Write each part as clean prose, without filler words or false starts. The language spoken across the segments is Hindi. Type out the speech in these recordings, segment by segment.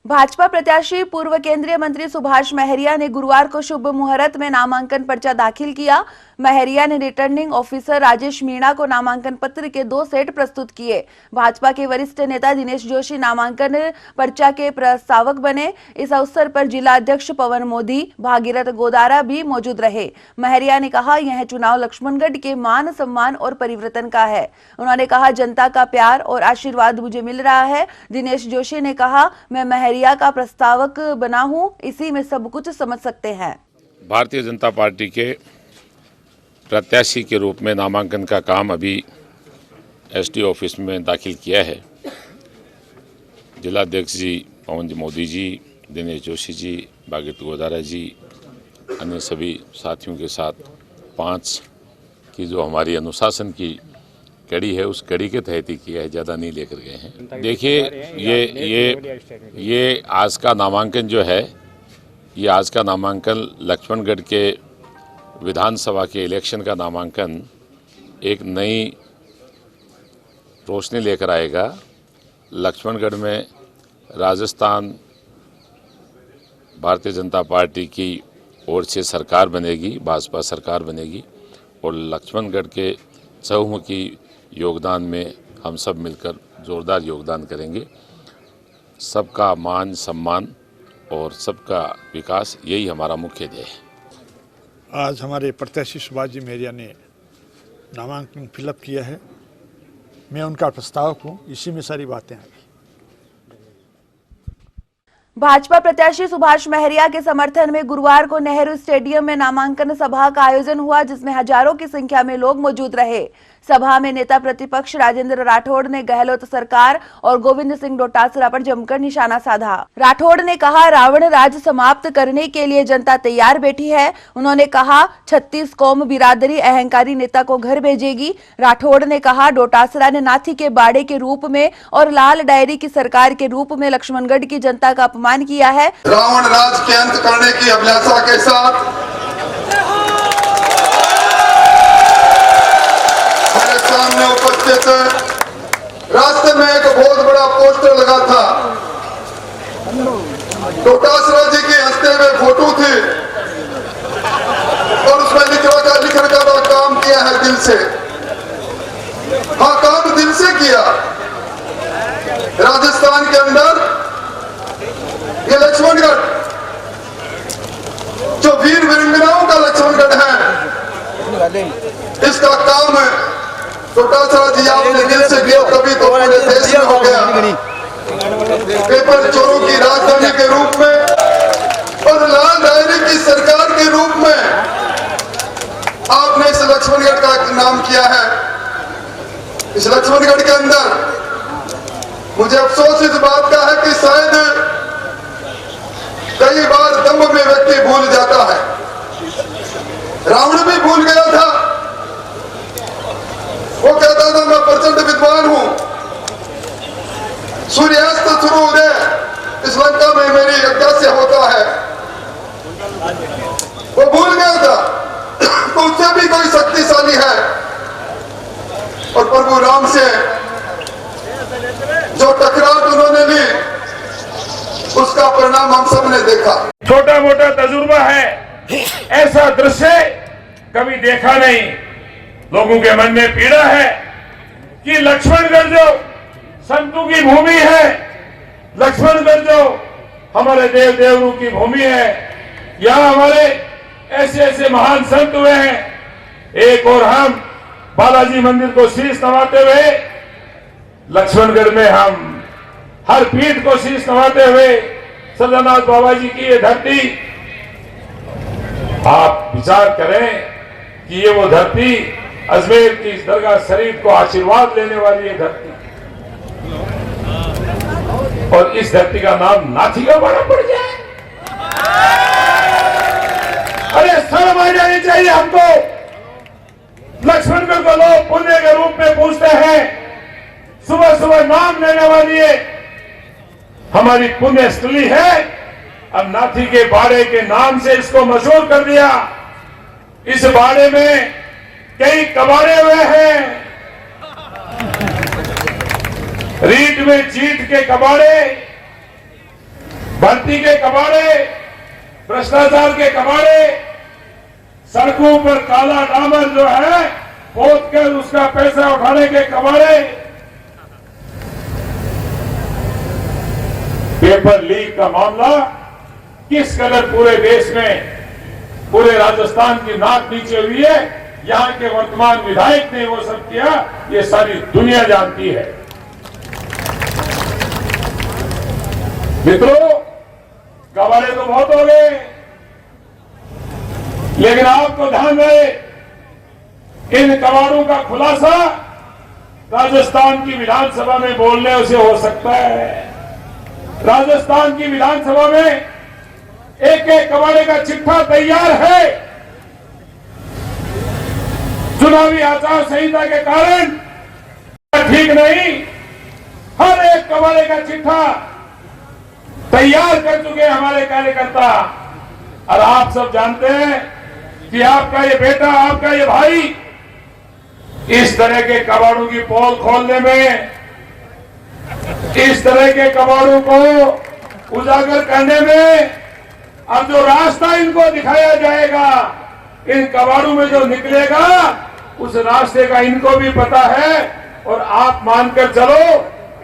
भाजपा प्रत्याशी पूर्व केंद्रीय मंत्री सुभाष महरिया ने गुरुवार को शुभ मुहूर्त में नामांकन पर्चा दाखिल किया। महरिया ने रिटर्निंग ऑफिसर राजेश मीणा को नामांकन पत्र के 2 सेट प्रस्तुत किए। भाजपा के वरिष्ठ नेता दिनेश जोशी नामांकन पर्चा के प्रस्तावक बने। इस अवसर पर जिला अध्यक्ष पवन मोदी, भागीरथ गोदारा भी मौजूद रहे। महरिया ने कहा, यह चुनाव लक्ष्मणगढ़ के मान सम्मान और परिवर्तन का है। उन्होंने कहा, जनता का प्यार और आशीर्वाद मुझे मिल रहा है। दिनेश जोशी ने कहा, मैं महरिया का प्रस्तावक बना हूं, इसी में सब कुछ समझ सकते हैं। भारतीय जनता पार्टी के प्रत्याशी के रूप में नामांकन का काम अभी एसडी ऑफिस में दाखिल किया है। जिलाध्यक्ष जी पवन मोदी जी, दिनेश जोशी जी, भागीरथ गोदारा जी, अन्य सभी साथियों के साथ 5 की जो हमारी अनुशासन की कड़ी है, उस कड़ी के तहत ही किया है, ज़्यादा नहीं लेकर गए हैं। देखिए, ये आज का नामांकन जो है, ये आज का नामांकन लक्ष्मणगढ़ के विधानसभा के इलेक्शन का नामांकन एक नई रोशनी लेकर आएगा। लक्ष्मणगढ़ में राजस्थान भारतीय जनता पार्टी की ओर से सरकार बनेगी, भाजपा सरकार बनेगी, और लक्ष्मणगढ़ के चहुमुखी योगदान में हम सब मिलकर जोरदार योगदान करेंगे। सबका मान सम्मान और सबका विकास, यही हमारा मुख्य ध्येय है। आज हमारे प्रत्याशी सुभाष जी महरिया ने नामांकन फिलअप किया है। मैं उनका प्रस्तावक हूँ, इसी में सारी बातें हैं। भाजपा प्रत्याशी सुभाष महरिया के समर्थन में गुरुवार को नेहरू स्टेडियम में नामांकन सभा का आयोजन हुआ, जिसमें हजारों की संख्या में लोग मौजूद रहे। सभा में नेता प्रतिपक्ष राजेंद्र राठौड़ ने गहलोत सरकार और गोविंद सिंह डोटासरा पर जमकर निशाना साधा। राठौड़ ने कहा, रावण राज समाप्त करने के लिए जनता तैयार बैठी है। उन्होंने कहा, 36 कौम बिरादरी अहंकारी नेता को घर भेजेगी। राठौड़ ने कहा, डोटासरा ने नाथी के बाड़े के रूप में और लाल डायरी की सरकार के रूप में लक्ष्मणगढ़ की जनता का अपमान किया है। रावण राज के अंत करने की अभिलाषा के साथ मेरे सामने उपस्थित रास्ते में एक बहुत बड़ा पोस्टर लगा था। डोटासरा जी के हंसते हुए फोटो थी और उसमें लिखने का काम किया है दिल से। हाँ, काम दिल से किया। राजस्थान के अंदर ये लक्ष्मणगढ़ जो वीर वीरांगनाओं का लक्ष्मणगढ़ है, इसका काम डोटासरा जी आपने दिल से किया, तभी तो पूरे देश में हो गया। पेपर चोरों की राजधानी के रूप में और लाल डायरी की सरकार के रूप में आपने इस लक्ष्मणगढ़ का नाम किया है। इस लक्ष्मणगढ़ के अंदर मुझे अफसोस इस बात का है कि शायद कई बार दम्भ में व्यक्ति भूल जाता है। रावण भी भूल गया था। वो कहता था, मैं प्रचंड विद्वान हूं, सूर्यास्त शुरू उदय इस लंका में मेरी यज्ञ से होता है। वो भूल गया था तो उससे भी कोई शक्तिशाली है। और प्रभु राम से जो टकराव उन्होंने ली, उसका परिणाम हम सब ने देखा। छोटा मोटा तजुर्बा है, ऐसा दृश्य कभी देखा नहीं। लोगों के मन में पीड़ा है कि लक्ष्मणगढ़ जो संतों की भूमि है, लक्ष्मणगढ़ जो हमारे देव देवरू की भूमि है, यहाँ हमारे ऐसे ऐसे महान संत हुए हैं। एक और हम बालाजी मंदिर को शीश नवाते हुए, लक्ष्मणगढ़ में हम हर पीठ को शीश नवाते हुए सदानाथ बाबा जी की ये धरती, आप विचार करें कि ये वो धरती, अजमेर की इस दरगाह शरीफ को आशीर्वाद लेने वाली ये धरती, और इस धरती का नाम नाथी का बाड़ा पड़ जाए। अरे शर्म आ जानी चाहिए हमको। लक्ष्मणगढ़ को लोग पुण्य के रूप में पूछते हैं। सुबह सुबह नाम लेने वाली हमारी पुण्य स्थली है। अब नाथी के बाड़े के नाम से इसको मशहूर कर दिया। इस बाड़े में कई कबाड़े हुए हैं। रीट में चीट के कबाड़े, कबाड़े, भ्रष्टाचार के कबाड़े, सड़कों पर काला डामर जो है खोद कर उसका पैसा उठाने के कबाड़े, पेपर लीक का मामला किस कदर पूरे देश में, पूरे राजस्थान की नाक नीचे हुई है, यहां के वर्तमान विधायक ने वो सब किया, ये सारी दुनिया जानती है। मित्रों, कबाड़े तो बहुत हो गए, लेकिन आपको ध्यान रहे, इन कबाड़ों का खुलासा राजस्थान की विधानसभा में बोलने से हो सकता है। राजस्थान की विधानसभा में एक एक कबाड़े का चिट्ठा तैयार है। चुनावी आचार संहिता के कारण ठीक नहीं, हर एक कबाड़े का चिट्ठा तैयार कर चुके हैं हमारे कार्यकर्ता। और आप सब जानते हैं कि आपका ये बेटा, आपका ये भाई इस तरह के कबाड़ों की पोल खोलने में, इस तरह के कबाड़ों को उजागर करने में, अब जो रास्ता इनको दिखाया जाएगा, इन कबाड़ों में जो निकलेगा, उस रास्ते का इनको भी पता है। और आप मानकर चलो,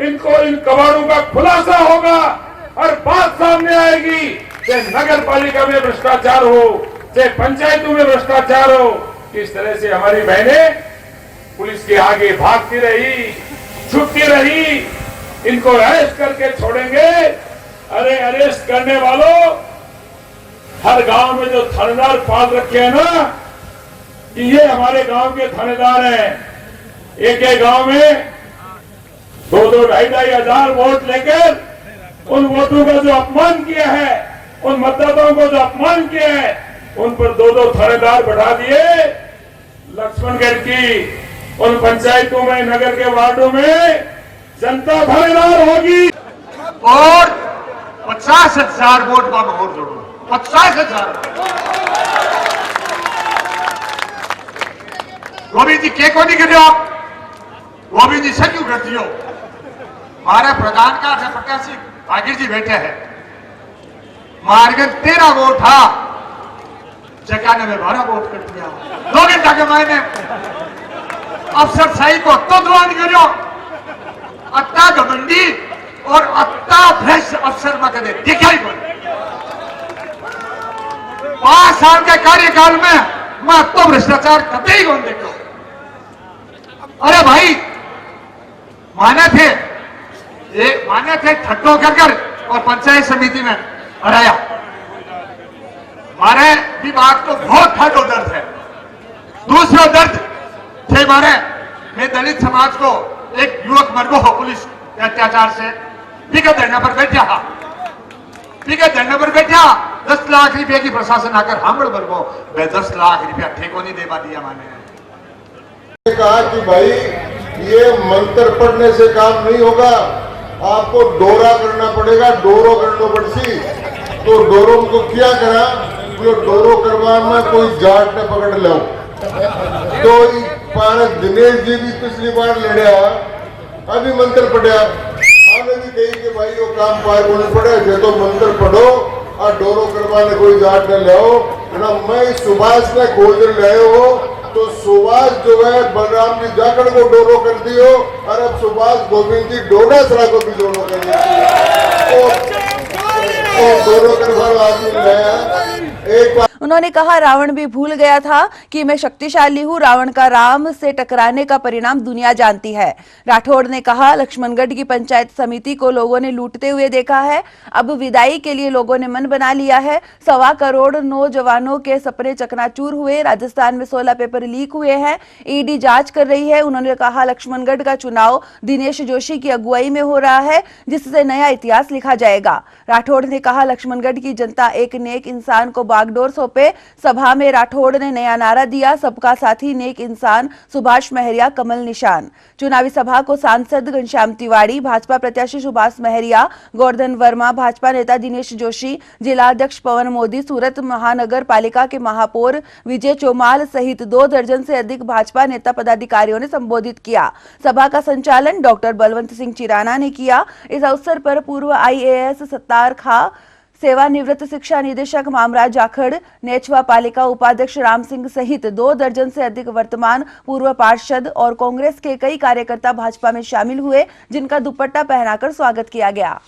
इनको इन कबाड़ों का खुलासा होगा और बात सामने आएगी। चाहे नगर पालिका में भ्रष्टाचार हो, चाहे पंचायतों में भ्रष्टाचार हो, किस तरह से हमारी बहनें पुलिस के आगे भागती रही, छुपती रही, इनको अरेस्ट करके छोड़ेंगे। अरे अरेस्ट करने वालों, हर गांव में जो थानेदार पाल रखे हैं ना, कि ये हमारे गांव के थानेदार हैं, एक एक गांव में 2-2, 2,500 हजार वोट लेकर उन वोटों का जो अपमान किया है, उन मतदाताओं को जो अपमान किया है, उन पर 2-2 थानेदार बैठा दिए। लक्ष्मणगढ़ की उन पंचायतों में, नगर के वार्डों में जनता थानेदार होगी। और 50,000 वोट का मैं और जोड़ू, 50,000। गोविंद जी के को नहीं कर आप, गोविंद जी से क्यों करती हो? हमारे प्रधान का प्रत्याशी आगिर जी बैठे हैं, मारगन 13 वोट था, जगाने में 12 वोट कर दिया। 2 घंटा के मायने अफसर शाही को तो दुआन करो, अत्ता घमंडी और अत्ता भ्रष्ट अफसर में कदे दिखाई पड़े। 5 साल के कार्यकाल में मैं तो भ्रष्टाचार कभी ही कौन देखो। अरे भाई, माने थे ठट्टो कर और पंचायत समिति में हराया। हमारे विभाग को बहुत ठाडो दर्द है। दूसरा दर्द थे हमारे, मैं दलित समाज को एक युवक मर गो पुलिस के अत्याचार से विगत धरना पर बैठा 10 लाख रुपए की प्रशासन आकर हामड़ बरगो, 10 लाख रुपया ठेको नहीं देवा दिया। मैंने कहा कि भाई ये मंत्र पढ़ने से काम नहीं होगा, आपको डोरा करना पड़ेगा, डोरो करना पड़सी। तो डोरो को क्या करा, जो डोरो करवा में कोई जाट ने पकड़ लो। तो पारक दिनेश जी भी पिछली बार लड़िया, अभी मंत्र पढ़िया, हमें भी कही कि भाई वो काम पार होने पड़े, जे तो मंत्र पढ़ो और डोरो करवाने कोई जाट ने लाओ ना। मैं सुभाष ने खोज लाए हो, तो सुभाष जो है बलराम जी जाखड़ को डोरो कर दियो, और अब सुभाष गोविंद जी डोडासरा को भी डोरो कर दिया। डोरो करवा आदमी लाया। एक बार उन्होंने कहा, रावण भी भूल गया था कि मैं शक्तिशाली हूं। रावण का राम से टकराने का परिणाम दुनिया जानती है। राठौड़ ने कहा, लक्ष्मणगढ़ की पंचायत समिति को लोगों ने लूटते हुए देखा है, अब विदाई के लिए लोगों ने मन बना लिया है। 1.25 करोड़ नौजवानों के सपने चकनाचूर हुए। राजस्थान में 16 पेपर लीक हुए हैं, ईडी जांच कर रही है। उन्होंने कहा, लक्ष्मणगढ़ का चुनाव दिनेश जोशी की अगुवाई में हो रहा है, जिससे नया इतिहास लिखा जाएगा। राठौड़ ने कहा, लक्ष्मणगढ़ की जनता एक नेक इंसान को बागडोर सौंपे। सभा में राठौड़ ने नया नारा दिया, सबका साथी नेक इंसान, सुभाष महरिया कमल निशान। चुनावी सभा को सांसद घनश्याम तिवारी, भाजपा प्रत्याशी सुभाष महरिया, गोवर्धन वर्मा, भाजपा नेता दिनेश जोशी, जिला अध्यक्ष पवन मोदी, सूरत महानगर पालिका के महापौर विजय चौमाल सहित 2 दर्जन से अधिक भाजपा नेता पदाधिकारियों ने संबोधित किया। सभा का संचालन डॉक्टर बलवंत सिंह चिराना ने किया। इस अवसर पर पूर्व IAS सत्तार खां, सेवानिवृत्त शिक्षा निदेशक मामराज जाखड़, नेचवा पालिका उपाध्यक्ष राम सिंह सहित 2 दर्जन से अधिक वर्तमान पूर्व पार्षद और कांग्रेस के कई कार्यकर्ता भाजपा में शामिल हुए, जिनका दुपट्टा पहनाकर स्वागत किया गया।